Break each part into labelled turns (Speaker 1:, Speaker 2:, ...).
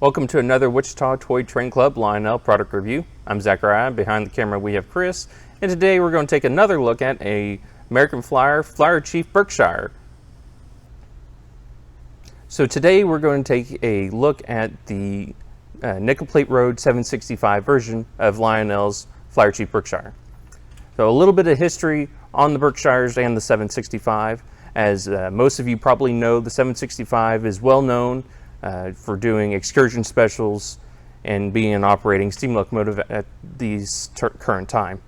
Speaker 1: Welcome to another Wichita Toy Train Club Lionel product review. I'm Zachariah. Behind the camera we have Chris, and today we're going to take another look at a American Flyer FlyerChief Berkshire. So today we're going to take a look at the nickel plate road 765 version of Lionel's FlyerChief Berkshire. So a little bit of history on the Berkshires and the 765. As most of you probably know, the 765 is well known for doing excursion specials and being an operating steam locomotive at the current time.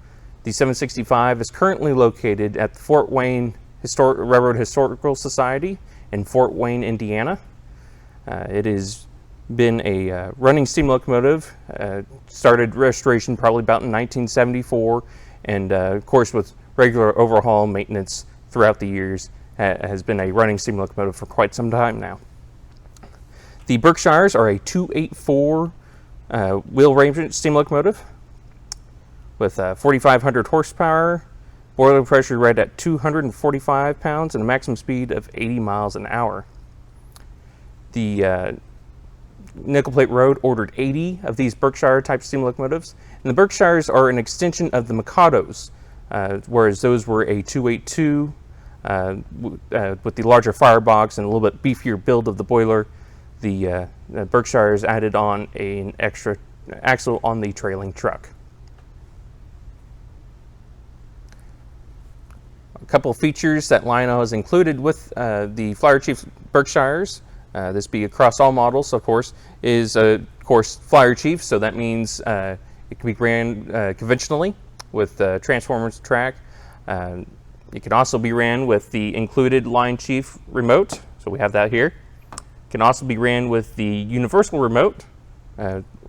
Speaker 1: The 765 is currently located at the Fort Wayne Railroad Historical Society in Fort Wayne, Indiana. It has been a running steam locomotive, started restoration probably about in 1974, and of course with regular overhaul maintenance throughout the years, has been a running steam locomotive for quite some time now. The Berkshires are a 284 wheel range steam locomotive with 4,500 horsepower, boiler pressure right at 245 pounds, and a maximum speed of 80 miles an hour. The Nickel Plate Road ordered 80 of these Berkshire type steam locomotives, and the Berkshires are an extension of the Mikados, whereas those were a 282 with the larger firebox and a little bit beefier build of the boiler. The Berkshires added on an extra axle on the trailing truck. A couple of features that Lionel has included with the FlyerChief Berkshires, this be across all models, of course, is of course FlyerChief, so that means it can be ran conventionally with Transformers track. It can also be ran with the included LionChief remote, so we have that here. Can also be ran with the universal remote,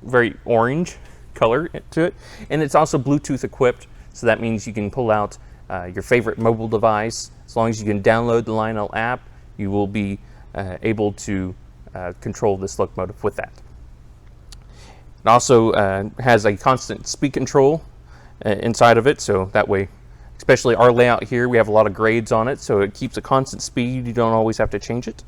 Speaker 1: very orange color to it, and it's also Bluetooth equipped, so that means you can pull out your favorite mobile device. As long as you can download the Lionel app, you will be able to control this locomotive with that. It also has a constant speed control inside of it, so that way, especially our layout here, we have a lot of grades on it, so it keeps a constant speed. You don't always have to change it.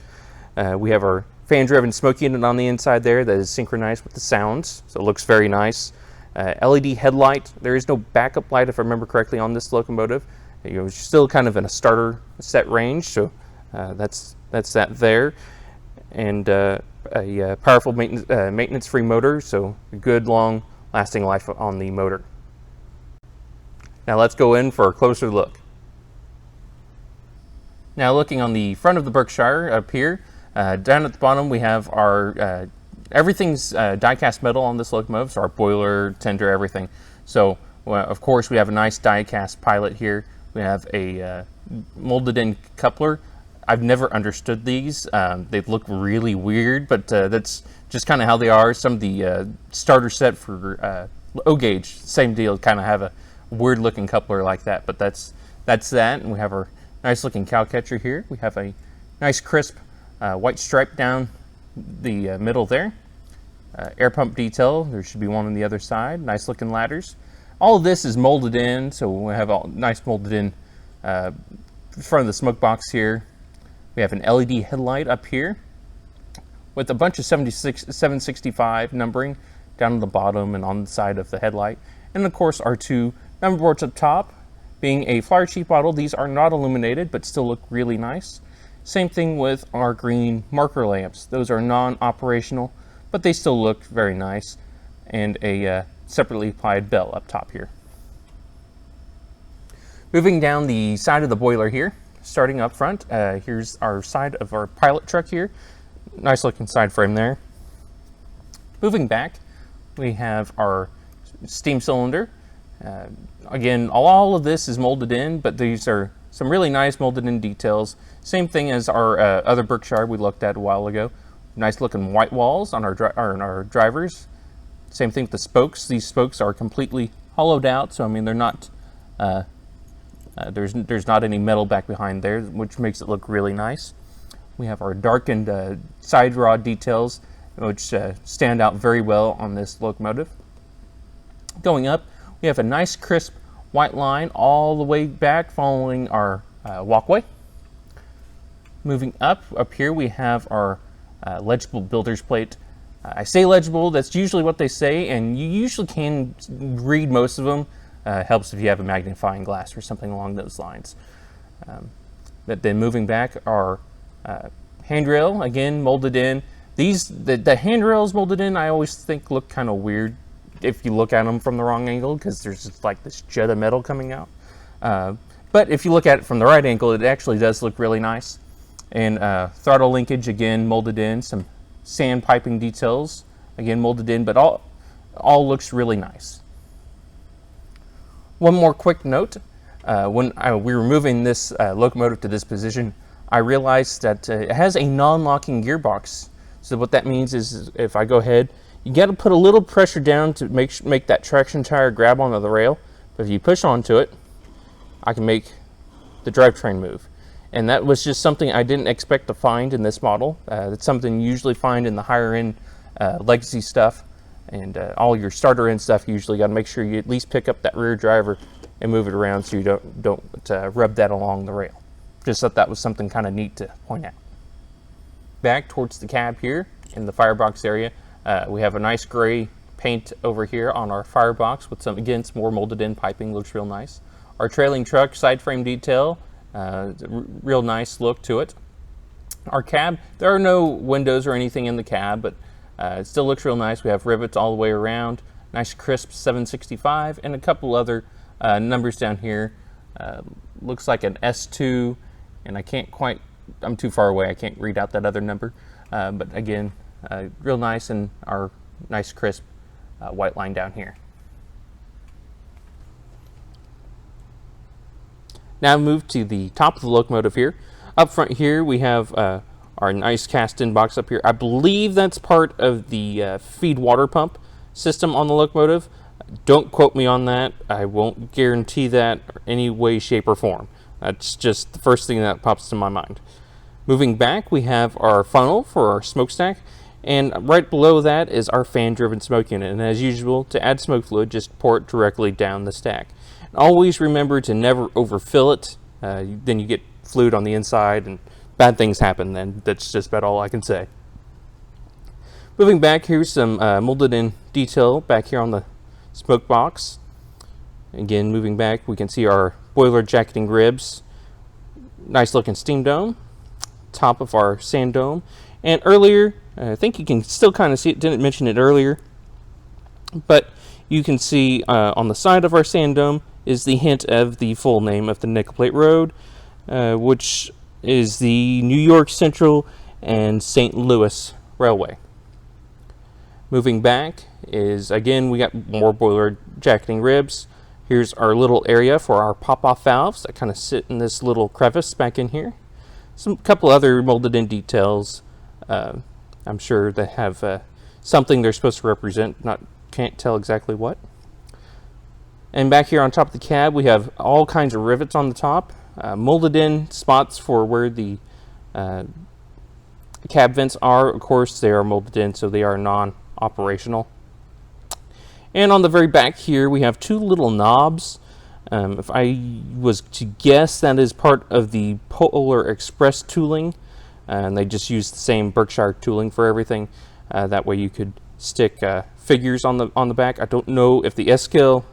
Speaker 1: We have our fan-driven smoke unit on the inside there that is synchronized with the sounds, so it looks very nice. LED headlight. There is no backup light, if I remember correctly, on this locomotive. It's still kind of in a starter set range, so that's that there. And a powerful maintenance-free motor, so a good long-lasting life on the motor. Now let's go in for a closer look. Now looking on the front of the Berkshire up here, down at the bottom we have our, everything's die-cast metal on this locomotive, so our boiler, tender, everything. So of course we have a nice die-cast pilot here. We have a molded-in coupler. I've never understood these. They look really weird, but that's just kind of how they are. Some of the starter set for O-gauge, same deal, kind of have a weird looking coupler like that, but that's that. And we have our nice looking cow catcher here. We have a nice crisp white stripe down the middle there. Air pump detail, there should be one on the other side. Nice looking ladders. All of this is molded in, so we have all nice molded in front of the smoke box here. We have an LED headlight up here with a bunch of 765 numbering down at the bottom and on the side of the headlight. And of course our two number boards up top. Being a FlyerChief model, these are not illuminated but still look really nice. Same thing with our green marker lamps. Those are non-operational, but they still look very nice. And a separately applied bell up top here. Moving down the side of the boiler here, starting up front, here's our side of our pilot truck here. Nice looking side frame there. Moving back, we have our steam cylinder. Again, all of this is molded in, but these are some really nice molded in details. Same thing as our other Berkshire we looked at a while ago. Nice looking white walls on our drivers. Same thing with the spokes. These spokes are completely hollowed out, so I mean they're not. There's not any metal back behind there, which makes it look really nice. We have our darkened side rod details, which stand out very well on this locomotive. Going up, we have a nice crisp white line all the way back following our walkway. Moving up here we have our Legible builder's plate I say legible, that's usually what they say, and you usually can read most of them. Helps if you have a magnifying glass or something along those lines. But then moving back, our handrail, again, molded in. The handrails molded in, I always think look kind of weird if you look at them from the wrong angle, because there's just like this jet of metal coming out. But if you look at it from the right angle, it actually does look really nice. And throttle linkage, again, molded in. Some sand piping details, again, molded in, but all looks really nice. One more quick note. When we were moving this locomotive to this position, I realized that it has a non-locking gearbox. So what that means is if I go ahead, you got to put a little pressure down to make that traction tire grab onto the rail. But if you push onto it, I can make the drivetrain move. And that was just something I didn't expect to find in this model. It's something you usually find in the higher end legacy stuff. And all your starter end stuff, you usually got to make sure you at least pick up that rear driver and move it around so you don't rub that along the rail. Just thought that was something kind of neat to point out. Back towards the cab here in the firebox area, we have a nice gray paint over here on our firebox with some more molded in piping. Looks real nice. Our trailing truck side frame detail, real nice look to it. Our cab, there are no windows or anything in the cab, but it still looks real nice. We have rivets all the way around, nice crisp 765, and a couple other numbers down here. Looks like an S2, and I'm too far away, I can't read out that other number. But again, real nice, and our nice crisp white line down here. Now move to the top of the locomotive here. Up front here we have our nice cast-in box up here. I believe that's part of the feed water pump system on the locomotive. Don't quote me on that. I won't guarantee that in any way, shape, or form. That's just the first thing that pops to my mind. Moving back, we have our funnel for our smokestack, and right below that is our fan-driven smoke unit. And as usual, to add smoke fluid, just pour it directly down the stack. And always remember to never overfill it. Then you get fluid on the inside, and bad things happen then. That's just about all I can say. Moving back, here's some molded in detail back here on the smoke box. Again, moving back, we can see our boiler jacketing ribs. Nice looking steam dome. Top of our sand dome. And earlier, I think you can still kind of see it, didn't mention it earlier, but you can see on the side of our sand dome is the hint of the full name of the nickel plate road, which is the New York Central and St. Louis Railway. Moving back is, again, we got more boiler jacketing ribs. Here's our little area for our pop-off valves that kind of sit in this little crevice back in here. Some couple other molded in details. I'm sure they have something they're supposed to represent, can't tell exactly what. And back here on top of the cab, we have all kinds of rivets on the top, molded in spots for where the cab vents are. Of course, they are molded in, so they are non-operational. And on the very back here, we have two little knobs. If I was to guess, that is part of the Polar Express tooling, and they just use the same Berkshire tooling for everything. That way you could stick figures on the back. I don't know if the S-scale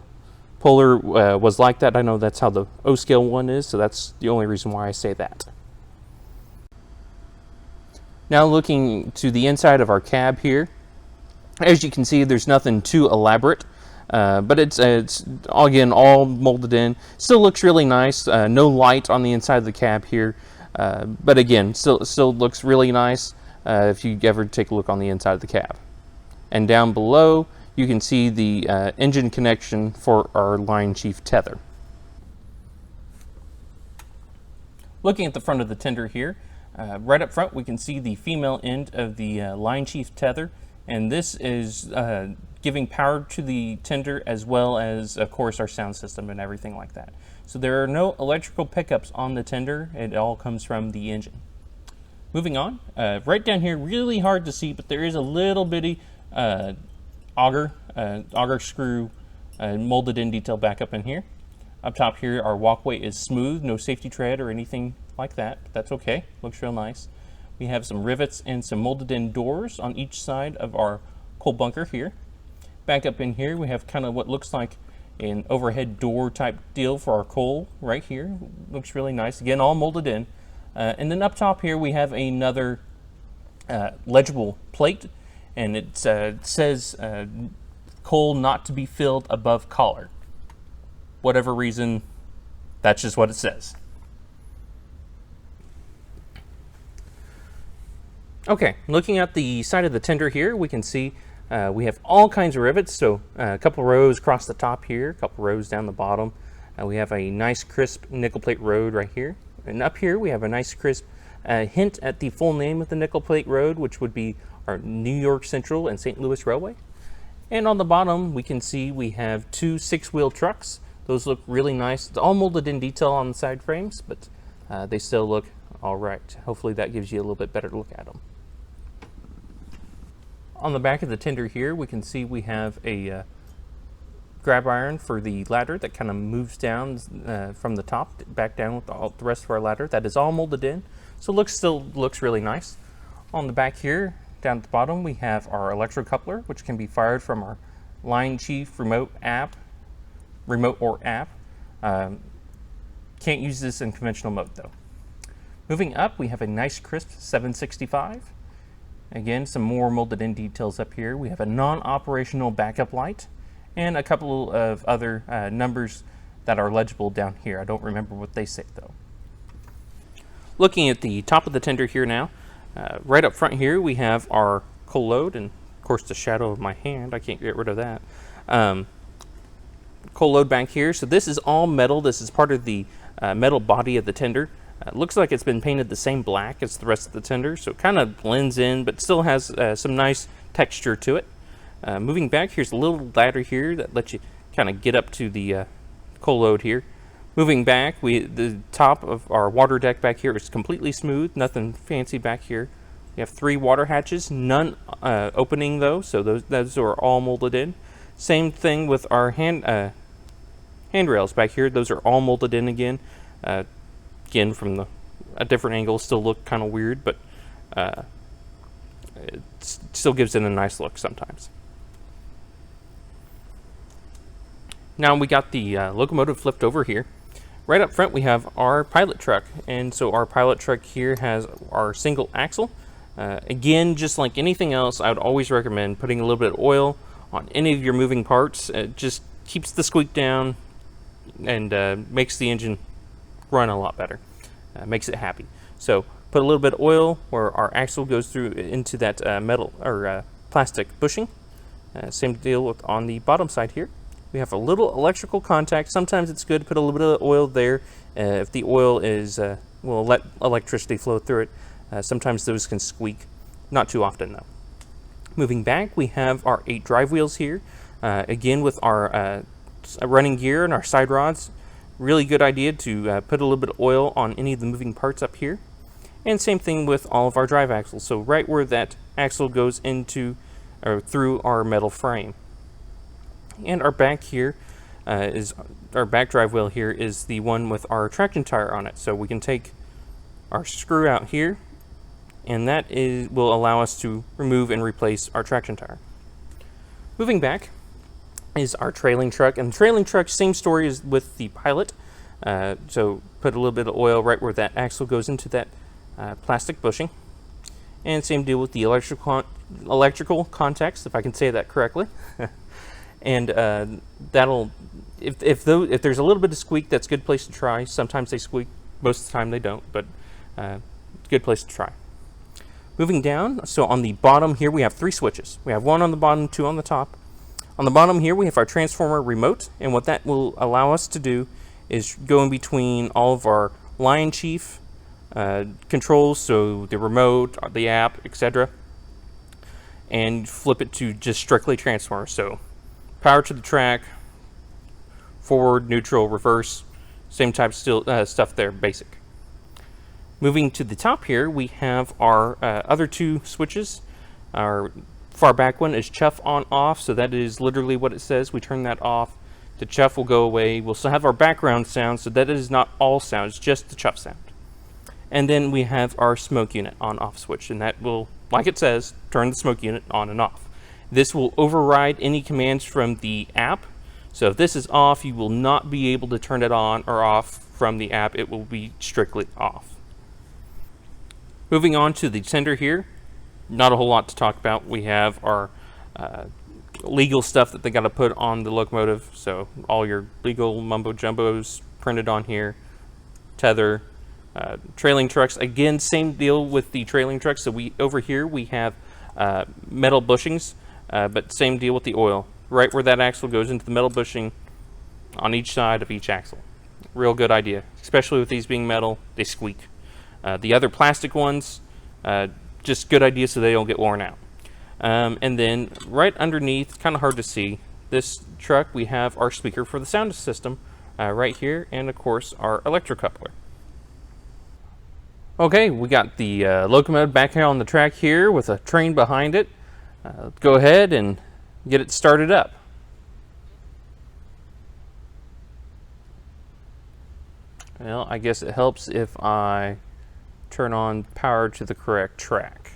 Speaker 1: Polar was like that. I know that's how the O-scale one is, so that's the only reason why I say that. Now looking to the inside of our cab here, as you can see, there's nothing too elaborate, but it's again all molded in. Still looks really nice. No light on the inside of the cab here, but again, still looks really nice if you ever take a look on the inside of the cab. And down below, you can see the engine connection for our LionChief Tether. Looking at the front of the tender here, right up front we can see the female end of the LionChief Tether, and this is giving power to the tender as well as, of course, our sound system and everything like that. So there are no electrical pickups on the tender. It all comes from the engine. Moving on, right down here, really hard to see, but there is a little bitty auger screw molded in detail back up in here. Up top here, our walkway is smooth, no safety tread or anything like that, but that's okay. Looks real nice. we have some rivets and some molded in doors on each side of our coal bunker here. Back up in here, we have kind of what looks like an overhead door type deal for our coal right here. Looks really nice. Again, all molded in. And then up top here, we have another legible plate, and it says coal not to be filled above collar. Whatever reason, that's just what it says. Okay, looking at the side of the tender here, we can see we have all kinds of rivets. So a couple rows across the top here, a couple rows down the bottom. We have a nice crisp nickel plate road right here. And up here we have a nice crisp hint at the full name of the nickel plate road, which would be our New York Central and St. Louis Railway. And on the bottom we can see we have two 6-wheel trucks. Those look really nice. It's all molded in detail on the side frames, but they still look all right. Hopefully that gives you a little bit better look at them. On the back of the tender here, we can see we have a grab iron for the ladder that kind of moves down from the top back down with all the rest of our ladder. That is all molded in, so still looks really nice. On the back here, down at the bottom, we have our electrocoupler, which can be fired from our LionChief remote or app. Can't use this in conventional mode though. Moving up, we have a nice crisp 765. Again, some more molded in details up here. We have a non-operational backup light and a couple of other numbers that are legible down here. I don't remember what they say though. Looking at the top of the tender here now, right up front here we have our coal load, and of course the shadow of my hand, I can't get rid of that. Coal load bank here. So this is all metal. This is part of the metal body of the tender. Looks like it's been painted the same black as the rest of the tender, so it kind of blends in, but still has some nice texture to it. Moving back, here's a little ladder here that lets you kind of get up to the coal load here. Moving back, the top of our water deck back here is completely smooth, nothing fancy back here. We have 3 water hatches, none opening though, so those are all molded in. Same thing with our handrails back here. Those are all molded in again. Again, from a different angle, still look kind of weird, but it still gives it a nice look sometimes. Now we got the locomotive flipped over here. Right up front we have our pilot truck, and so our pilot truck here has our single axle. Again, just like anything else, I would always recommend putting a little bit of oil on any of your moving parts. It just keeps the squeak down and makes the engine run a lot better, makes it happy. So put a little bit of oil where our axle goes through into that metal or plastic bushing. Same deal with on the bottom side here. We have a little electrical contact. Sometimes it's good to put a little bit of oil there if the oil is will let electricity flow through it. Sometimes those can squeak, not too often though. Moving back, we have our 8 drive wheels here. Again, with our running gear and our side rods. Really good idea to put a little bit of oil on any of the moving parts up here. And same thing with all of our drive axles. So right where that axle goes into or through our metal frame. And our back here is our back drive wheel here is the one with our traction tire on it. So we can take our screw out here, and that will allow us to remove and replace our traction tire. Moving back is our trailing truck, and the trailing truck, same story as with the pilot. So put a little bit of oil right where that axle goes into that plastic bushing, and same deal with the electrical contacts, if I can say that correctly. And that'll, if there's a little bit of squeak, that's a good place to try. Sometimes they squeak, most of the time they don't, but good place to try. Moving down, so on the bottom here we have 3 switches. We have 1 on the bottom, 2 on the top. On the bottom here we have our transformer remote, and what that will allow us to do is go in between all of our LionChief controls, so the remote, the app, etc., and flip it to just strictly transformer. So power to the track, forward, neutral, reverse, same type of stuff there, basic. Moving to the top here, we have our other 2 switches. Our far back one is chuff on off, so that is literally what it says. We turn that off, the chuff will go away. We'll still have our background sound, so that is not all sound, it's just the chuff sound. And then we have our smoke unit on-off switch, and that will, like it says, turn the smoke unit on and off. This will override any commands from the app. So if this is off, you will not be able to turn it on or off from the app. It will be strictly off. Moving on to the tender here, not a whole lot to talk about. We have our legal stuff that they got to put on the locomotive. So all your legal mumbo jumbos printed on here. Tether, trailing trucks. Again, same deal with the trailing trucks. So over here we have metal bushings, but same deal with the oil. Right where that axle goes into the metal bushing on each side of each axle. Real good idea, especially with these being metal, they squeak. The other plastic ones, just good idea so they don't get worn out. And then right underneath, kind of hard to see, this truck we have our speaker for the sound system right here, and of course our electrocoupler. Okay, we got the locomotive back here on the track here with a train behind it. Let's go ahead and get it started up. Well, I guess it helps if I turn on power to the correct track.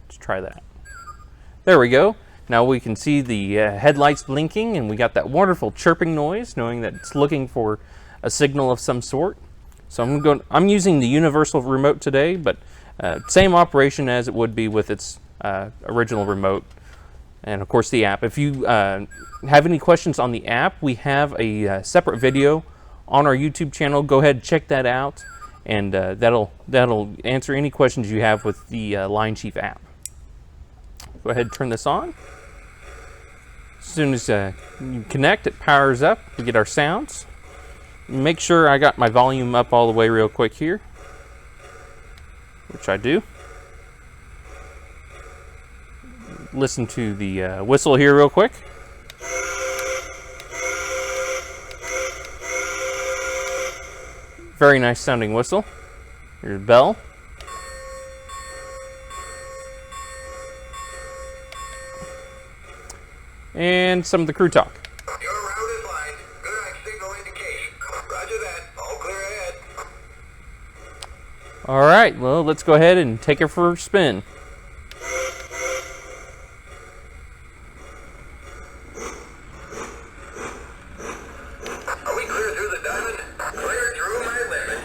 Speaker 1: Let's try that. There we go. Now we can see the headlights blinking, and we got that wonderful chirping noise, knowing that it's looking for a signal of some sort. So I'm using the universal remote today, but same operation as it would be with its original remote. And of course the app. If you have any questions on the app, we have a separate video on our YouTube channel. Go ahead and check that out, and that'll answer any questions you have with the LionChief app. Go ahead and turn this on. As soon as you connect, it powers up. We get our sounds. Make sure I got my volume up all the way real quick here, which I do. Listen to the whistle here real quick. Very nice sounding whistle. Here's the bell. And some of the crew talk.
Speaker 2: Your route is lined. Good on signal indication. Roger that. All clear ahead.
Speaker 1: All right, well, let's go ahead and take it for a spin.
Speaker 2: Are we clear through the diamond? Clear through my limits.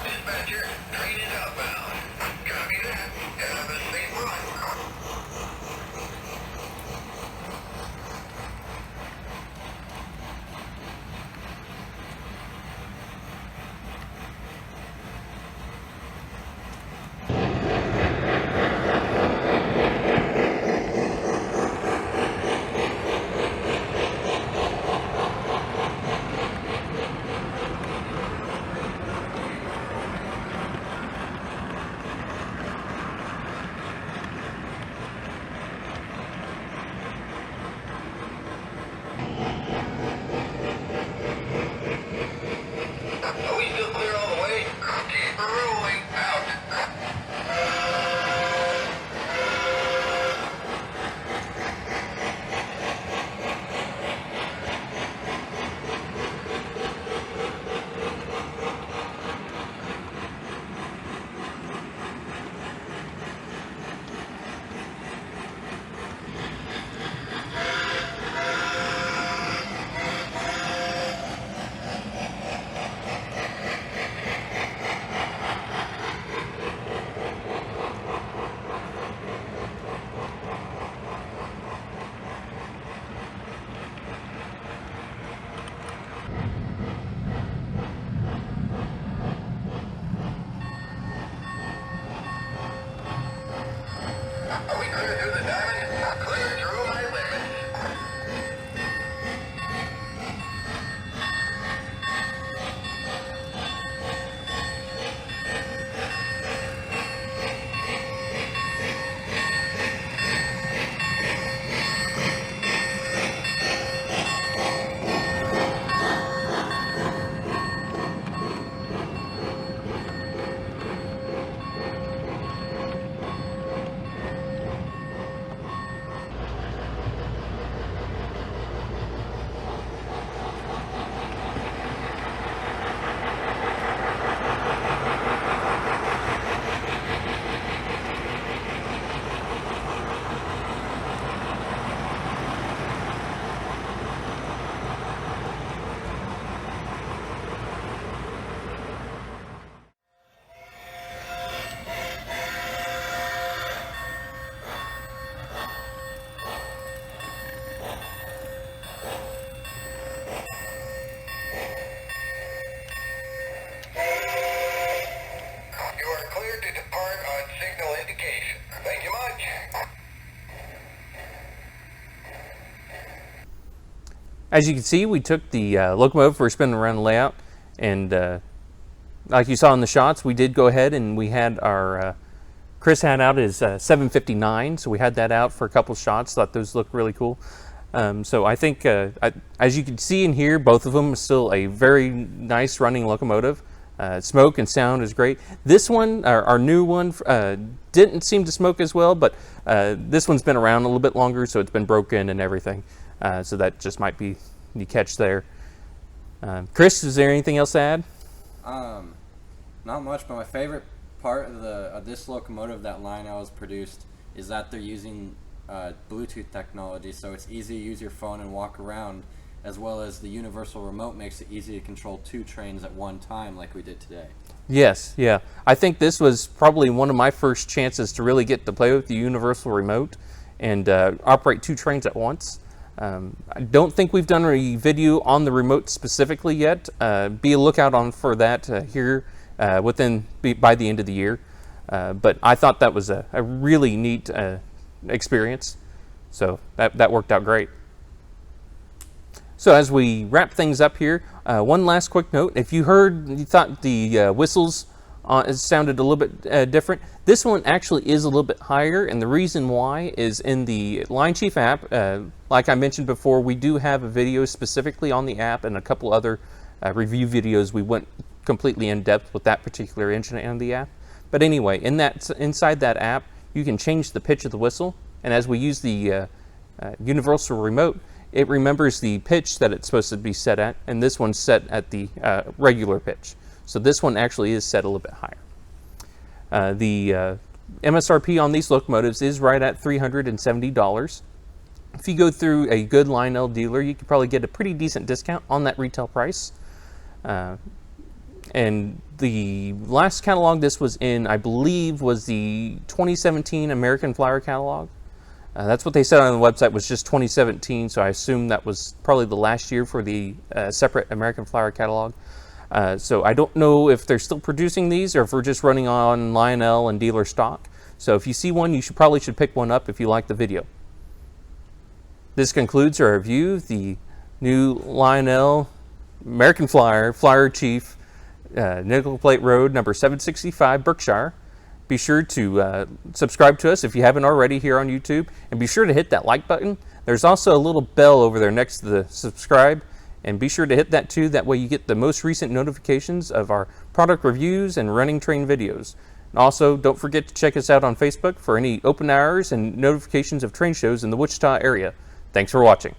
Speaker 2: Dispatcher, train is outbound. Copy that. Have a safe run. Are we still clear all the way? Rolling out.
Speaker 1: As you can see, we took the locomotive for spinning around the layout, and like you saw in the shots, we did go ahead and we had our Chris had out his 759, so we had that out for a couple shots. Thought those looked really cool. So I think, as you can see and hear, both of them are still a very nice running locomotive. Smoke and sound is great. This one, our new one, didn't seem to smoke as well, but this one's been around a little bit longer, so it's been broken and everything. So that just might be the catch there. Chris, is there anything else to add?
Speaker 3: Not much, but my favorite part of this locomotive that Lionel has produced is that they're using Bluetooth technology, so it's easy to use your phone and walk around, as well as the universal remote makes it easy to control 2 trains at one time like we did today.
Speaker 1: Yes, yeah. I think this was probably one of my first chances to really get to play with the universal remote and operate 2 trains at once. I don't think we've done a video on the remote specifically yet. Be a lookout for that here by the end of the year. But I thought that was a really neat experience. So that worked out great. So as we wrap things up here, one last quick note. If you thought the whistles sounded a little bit different, this one actually is a little bit higher, and the reason why is in the LionChief app. Like I mentioned before, we do have a video specifically on the app and a couple other review videos. We went completely in depth with that particular engine and the app. But anyway, inside that app, you can change the pitch of the whistle, and as we use the universal remote, it remembers the pitch that it's supposed to be set at, and this one's set at the regular pitch. So this one actually is set a little bit higher. The MSRP on these locomotives is right at $370. If you go through a good Lionel dealer, you could probably get a pretty decent discount on that retail price. And the last catalog this was in, I believe, was the 2017 American Flyer catalog. That's what they said on the website, was just 2017, so I assume that was probably the last year for the separate American Flyer catalog. So I don't know if they're still producing these or if we're just running on Lionel and dealer stock. So if you see one, you probably should pick one up if you like the video. This concludes our review of the new Lionel American Flyer FlyerChief nickel plate road number 765 Berkshire. Be sure to subscribe to us if you haven't already here on YouTube, and be sure to hit that like button. There's also a little bell over there next to the subscribe, and be sure to hit that too. That way you get the most recent notifications of our product reviews and running train videos. And also, don't forget to check us out on Facebook for any open hours and notifications of train shows in the Wichita area. Thanks for watching.